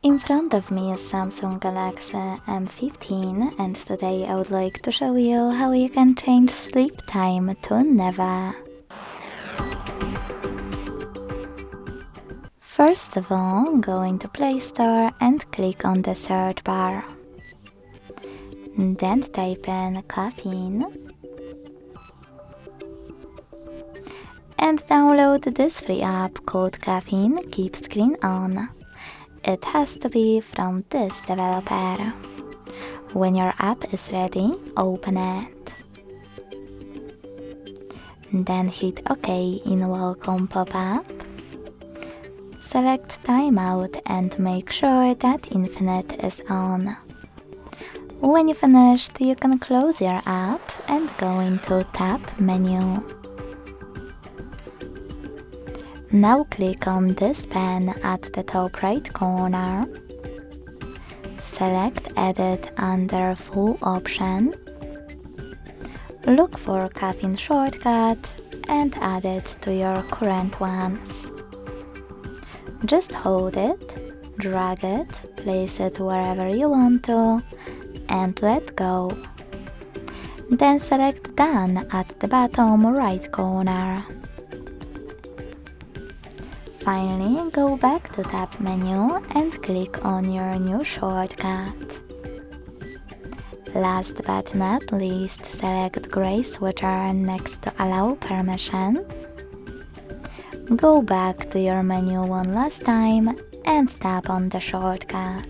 In front of me is Samsung Galaxy M15 and today I would like to show you how you can change sleep time to never. First of all, go into Play Store and click on the search bar. Then type in Caffeine and download this free app called Caffeine Keep Screen On. It has to be from this developer. When your app is ready, open it. Then hit OK in Welcome pop-up. Select Timeout and make sure that Infinite is on. When you finished, you can close your app and go into Tab menu. Now click on this pen at the top right corner. Select Edit under Full option. Look for Caffeine shortcut and add it to your current ones. Just hold it, drag it, place it wherever you want to, and let go. Then select Done at the bottom right corner. Finally, go back to Tab menu and click on your new shortcut. Last but not least, select Gray switcher next to Allow permission. Go back to your menu one last time and tap on the shortcut.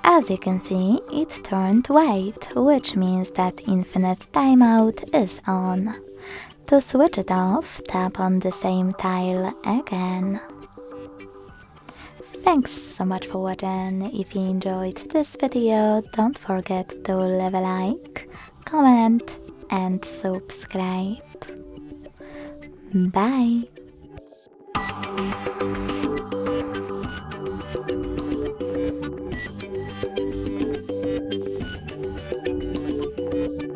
As you can see, it turned white, which means that Infinite Timeout is on. To switch it off, tap on the same tile again. Thanks so much for watching. If you enjoyed this video, don't forget to leave a like, comment and subscribe. Bye!